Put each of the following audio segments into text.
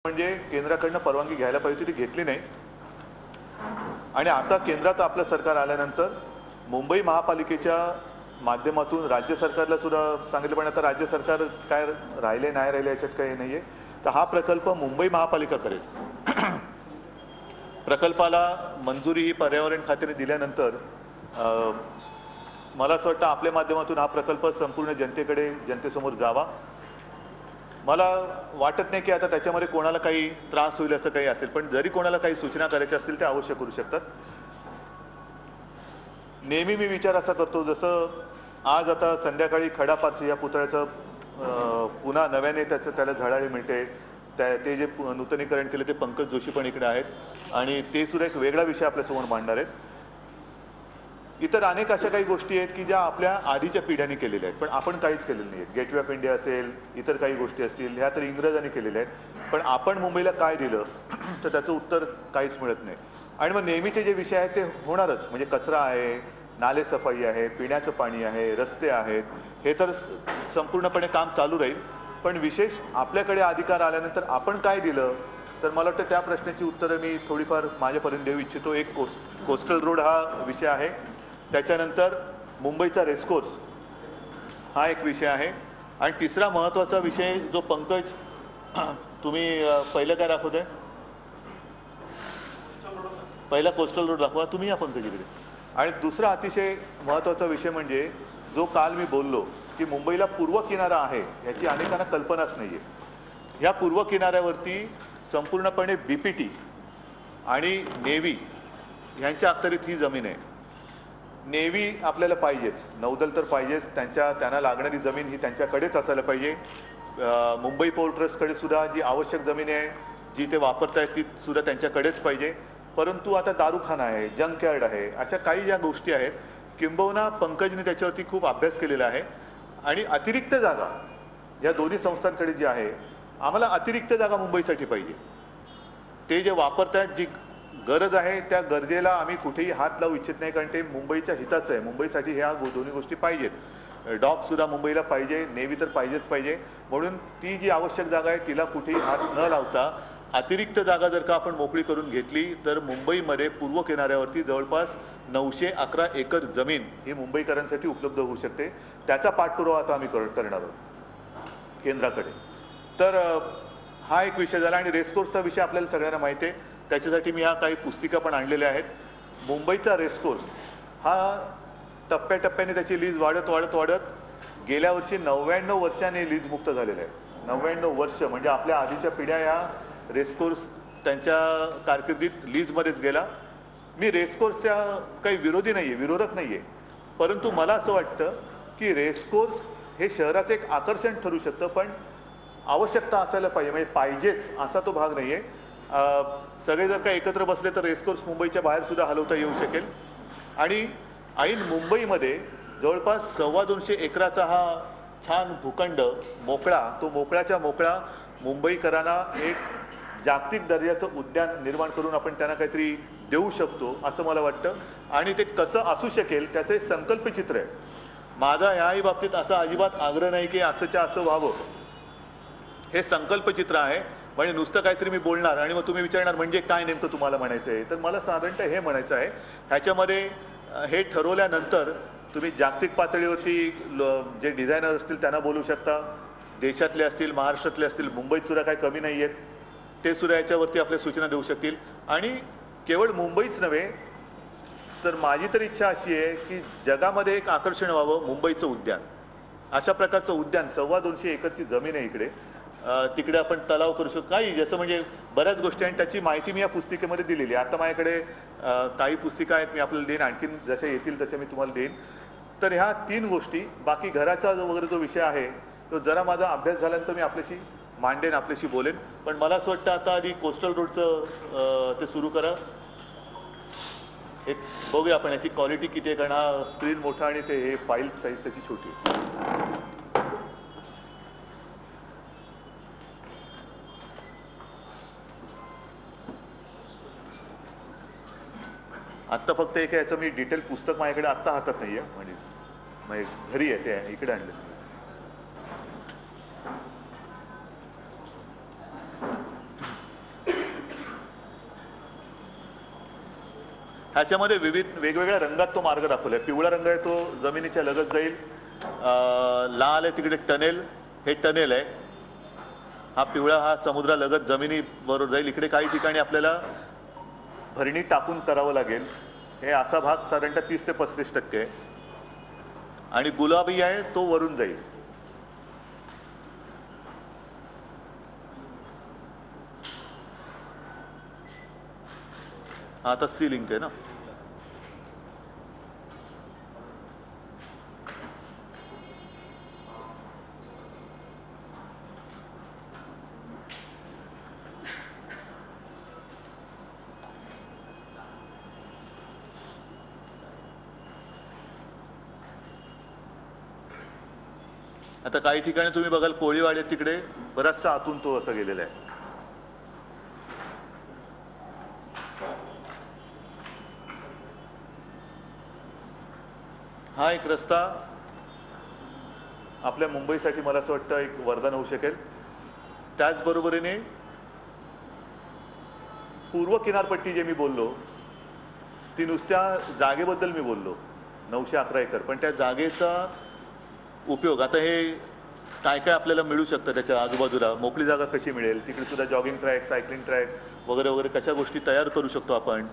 म्हणजे केंद्राकडनं परवानगी घ्यायला पाहिजे ती घेतली नाही। आणि आता केंद्रात आपलं सरकार आल्यानंतर मुंबई महापालिकेच्या माध्यमातून राज्य सरकारला सुद्धा सांगितलं, पण आता राज्य सरकार काय राहिले नाही राहिले याच्यात काही नाहीये। तर हा प्रकल्प मुंबई महापालिका करेल। प्रकल्पाला मंजुरी ही पर्यावरण खात्याने दिल्यानंतर मला असं वाटतं आपल्या माध्यमातून हा प्रकल्प संपूर्ण जनतेसमोर जावा। मला वाटत नाही की आता त्याच्यामध्ये कोणाला काही त्रास होईल असं काही असेल, पण जरी कोणाला काही सूचना करायच्या असतील ते अवश्य करू शकतात। नेहमी मी विचार असा करतो, जसं आज आता संध्याकाळी खडा पारशी या पुतळ्याचं पुन्हा नव्याने त्याला झळाळी मिळते। ते जे नूतनीकरण केले ते पंकज जोशी पण इकडे आहेत आणि ते सुद्धा एक वेगळा विषय आपल्यासमोर मांडणार आहेत। इतर अनेक अशा काही गोष्टी आहेत की ज्या आपल्या आधीच्या पिढ्यांनी केलेल्या आहेत, पण आपण काहीच केलेलं नाही। गेटवे ऑफ इंडिया असेल, इतर काही गोष्टी असतील, ह्या तर इंग्रजांनी केलेल्या आहेत, पण आपण मुंबईला काय दिलं तर त्याचं उत्तर काहीच मिळत नाही। आणि मग नेहमीचे जे विषय आहेत ते होणारच, म्हणजे कचरा आहे, नाले सफाई आहे, पिण्याचं पाणी आहे, रस्ते आहेत, हे तर संपूर्णपणे काम चालू राहील। पण विशेष आपल्याकडे अधिकार आल्यानंतर आपण काय दिलं, तर मला वाटतं त्या प्रश्नाची उत्तरं मी थोडीफार माझ्यापर्यंत देऊ इच्छितो। एक कोस्टल रोड हा विषय आहे, त्याच्यानंतर मुंबईचा रेसकोर्स हा एक विषय आहे, आणि तिसरा महत्त्वाचा विषय जो पंकज तुम्ही पहिलं काय दाखवताय, पहिला कोस्टल रोड दाखवा तुम्ही या पंकजीकडे। आणि दुसरा अतिशय महत्त्वाचा विषय म्हणजे जो काल मी बोललो की मुंबईला पूर्व किनारा आहे याची अनेकांना कल्पनाच नाही आहे। या पूर्व किनाऱ्यावरती संपूर्णपणे BPT आणि नेव्ही यांच्या अखत्यारीत ही जमीन आहे। नेव्ही आपल्याला पाहिजेच, नौदल तर पाहिजेच, त्यांना लागणारी जमीन ही त्यांच्याकडेच असायला पाहिजे। मुंबई पोर्ट ट्रस्टकडे सुद्धा जी आवश्यक जमीन आहे जी ते वापरतायत ती सुद्धा त्यांच्याकडेच पाहिजे। परंतु आता दारूखाना आहे, जंकयार्ड आहे, अशा काही ज्या गोष्टी आहेत, किंबहुना पंकजने त्याच्यावरती खूप अभ्यास केलेला आहे। आणि अतिरिक्त जागा या दोन्ही संस्थांकडे जी आहे, आम्हाला अतिरिक्त जागा मुंबईसाठी पाहिजे। ते जे वापरतायत, जी गरज आहे त्या गरजेला आम्ही कुठेही हात लावू इच्छित नाही, कारण ते मुंबईच्या हिताचं आहे। मुंबईसाठी ह्या दोन्ही गोष्टी पाहिजेत। डॉकसुद्धा मुंबईला पाहिजे, नेव्ही तर पाहिजेच पाहिजे। म्हणून ती जी आवश्यक जागा आहे तिला कुठेही हात न लावता अतिरिक्त जागा जर का आपण मोकळी करून घेतली तर मुंबईमध्ये पूर्व किनाऱ्यावरती जवळपास 911 एकर जमीन ही मुंबईकरांसाठी उपलब्ध होऊ शकते। त्याचा पाठपुरावा आता आम्ही करणार आहोत केंद्राकडे। तर हा एक विषय झाला। आणि रेसकोर्सचा विषय आपल्याला सगळ्यांना माहिती आहे, त्याच्यासाठी मी ह्या काही पुस्तिका पण आणलेल्या आहेत। मुंबईचा रेसकोर्स हा टप्प्याटप्प्याने त्याची लीज वाढत गेल्या वर्षी 99 वर्षांनी लीज मुक्त झालेला आहे। 99 वर्ष म्हणजे आपल्या आधीच्या पिढ्या या रेसकोर्स त्यांच्या कारकिर्दीत लीजमध्येच गेला। मी रेसकोर्सच्या काही विरोधक नाही आहे, परंतु मला असं वाटतं की रेसकोर्स हे शहराचं एक आकर्षण ठरू शकतं, पण आवश्यकता असायला पाहिजे, म्हणजे पाहिजेच असा तो भाग नाही आहे। सगळे जर का एकत्र बसले तर रेसकोर्स मुंबईच्या बाहेर सुद्धा हलवता येऊ शकेल। आणि ऐन मुंबईमध्ये जवळपास 225 एकराचा हा छान भूखंड मोकळा, तो मोकळ्याच्या मोकळा मुंबईकरांना एक जागतिक दर्जाचं उद्यान निर्माण करून आपण त्यांना काहीतरी देऊ शकतो असं मला वाटतं। आणि ते कसं असू शकेल त्याचं एक संकल्पचित्र आहे। माझा याही बाबतीत असा अजिबात आग्रह नाही की असंच्या असं व्हावं, हे संकल्पचित्र आहे। म्हणजे नुसतं काहीतरी मी बोलणार आणि मग तुम्ही विचारणार म्हणजे काय नेमकं तुम्हाला म्हणायचं आहे, तर मला साधारणतः हे म्हणायचं आहे, ह्याच्यामध्ये हे ठरवल्यानंतर तुम्ही जागतिक पातळीवरती जे डिझायनर असतील त्यांना बोलू शकता, देशातले असतील, महाराष्ट्रातले असतील, मुंबईत सुद्धा काही कमी नाही आहेत, ते सुद्धा याच्यावरती आपल्या सूचना देऊ शकतील। आणि केवळ मुंबईच नव्हे तर माझी तर इच्छा अशी आहे की जगामध्ये एक आकर्षण व्हावं मुंबईचं उद्यान। अशा प्रकारचं उद्यान 225 एकरची जमीन आहे इकडे, तिकडे आपण तलाव करू शकतो, काही जसं म्हणजे बऱ्याच गोष्टी, आणि त्याची माहिती मी या पुस्तिकेमध्ये दिलेली आहे। आता माझ्याकडे काही पुस्तिका आहेत, मी आपल्याला देईन, आणखीन जसे येतील तसे मी तुम्हाला देईन। तर ह्या 3 गोष्टी, बाकी घराचा वगैरे जो विषय आहे तो जरा माझा अभ्यास झाल्यानंतर मी आपल्याशी मांडेन, आपल्याशी बोलेन। पण मला असं वाटतं आता आधी कोस्टल रोडचं ते सुरू करा। एक बघूया आपण याची क्वालिटी किती आहे, कारण हा स्क्रीन मोठा आणि ते हे फाईल साईज त्याची छोटी आहे। आत्ता फक्त एक याचं मी डिटेल पुस्तक माझ्याकडे आत्ता हातात नाही आहे, म्हणजे घरी आहे, ते इकडे आणलं। ह्याच्यामध्ये वेगवेगळ्या रंगात तो मार्ग दाखवलाय. पिवळा रंग आहे तो जमिनीच्या लगत जाईल, लाल आहे तिकडे टनेल, हे टनेल आहे. हा पिवळा हा समुद्रालगत जमिनीबरोबर जाईल. इकडे काही ठिकाणी आपल्याला भरणी टाकून करावं लागेल. हे असा भाग साधारणतः 30 ते 35% आहे. आणि गुलाबी आहे तो वरून जाईल. आता सी लिंक आहे ना. आता काही ठिकाणी तुम्ही बघाल कोळीवाडे तिकडे बराचसा आतून तो असं गेलेला आहे. हा एक रस्ता आपल्या मुंबईसाठी मला असं वाटतं एक वरदान होऊ शकेल. त्याचबरोबरीने पूर्व किनारपट्टी जे मी बोललो ती नुसत्या जागेबद्दल मी बोललो 911 एकर, पण त्या जागेचा उपयोग आता हे काय काय आपल्याला मिळू शकतं त्याच्या आजूबाजूला. मोकळी जागा कशी मिळेल, तिकडे सुद्धा जॉगिंग ट्रॅक, सायकलिंग ट्रॅक वगैरे वगैरे कशा गोष्टी तयार करू शकतो आपण.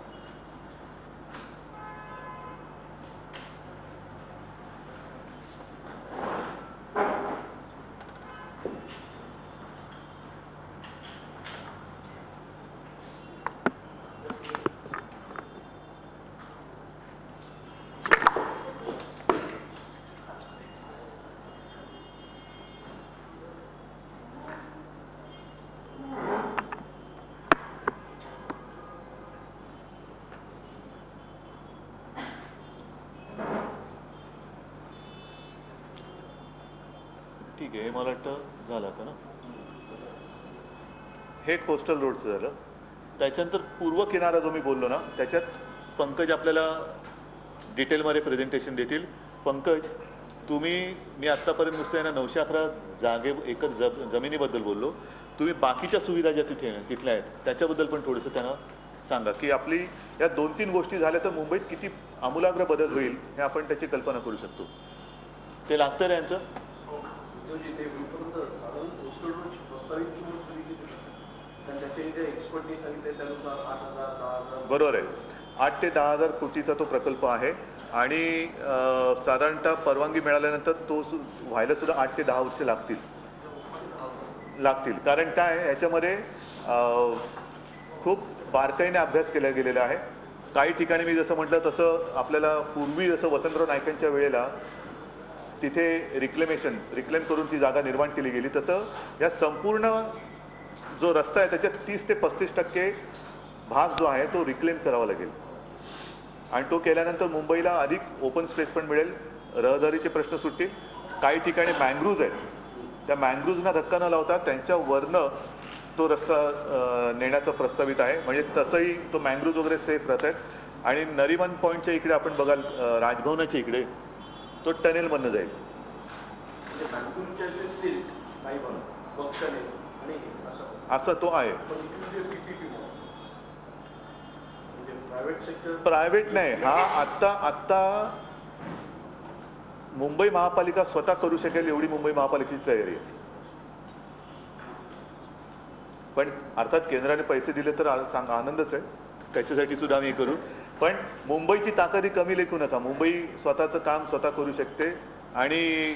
ठीक आहे, हे मला वाटतं झालं आता ना. हे कोस्टल रोडचं झालं. त्याच्यानंतर पूर्व किनारा जो मी बोललो ना त्याच्यात पंकज आपल्याला डिटेलमध्ये प्रेझेंटेशन देतील. पंकज, मी आत्तापर्यंत नुसतं ना 911 जागे एकर जमिनीबद्दल बोललो. तुम्ही बाकीच्या सुविधा ज्या तिथल्या आहेत त्याच्याबद्दल पण थोडंसं त्यांना सांगा की आपली या 2-3 गोष्टी झाल्या तर मुंबईत किती आमूलाग्र बदल होईल हे आपण त्याची कल्पना करू शकतो. ते लागतं रे यांचं. बरोबर आहे. 8 ते 10,000 कोटीचा तो प्रकल्प आहे आणि साधारणतः परवानगी मिळाल्यानंतर तो व्हायला सुद्धा 8 ते 10 वर्ष लागतील. कारण काय ह्याच्यामध्ये खूप बारकाईने अभ्यास केला गेलेला आहे. काही ठिकाणी मी जसं म्हटलं तसं आपल्याला पूर्वी जसं वसंतराव नाईकांच्या वेळेला तिथे रिक्लेम करून ती जागा निर्माण केली गेली, तसं या संपूर्ण जो रस्ता आहे त्याच्यात 30 ते 35% भाग जो आहे तो रिक्लेम करावा लागेल. आणि तो केल्यानंतर मुंबईला अधिक ओपन स्पेस पण मिळेल, रहदारीचे प्रश्न सुटतील. काही ठिकाणी मँग्रोव्ज आहेत, त्या मँग्रोव्जना धक्का न लावता त्यांच्या वरनं तो रस्ता नेण्याचा प्रस्तावित आहे. म्हणजे तसंही तो मँग्रोव्ज वगैरे सेफ राहत आहेत. आणि नरिमन पॉईंटच्या इकडे आपण बघाल राजभवनाच्या इकडे तो टनेलमधनं जाईल. असं तो आहे. प्रायव्हेट नाही, हा आत्ता मुंबई महापालिका स्वतः करू शकेल एवढी मुंबई महापालिकेची तयारी आहे. पण अर्थात केंद्राने पैसे दिले तर आनंदच आहे, त्याच्यासाठी सुद्धा आम्ही करू. पण मुंबईची ताकद ही कमी लेखू नका. मुंबई स्वतःचं काम स्वतः करू शकते. आणि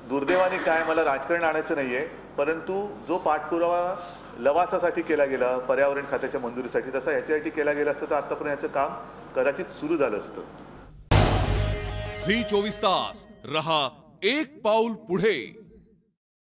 दुर्दैवाने काय, मला राजकारण आणायचं नाही आहे, परंतु जो पाठपुरावा लवासासाठी केला गेला पर्यावरण खात्याच्या मंजुरीसाठी, तसा ह्याच्यासाठी केला गेला असतं तर आतापर्यंत याचं काम कदाचित सुरू झालं असतं. झी 24 तास रहा एक पाऊल पुढे.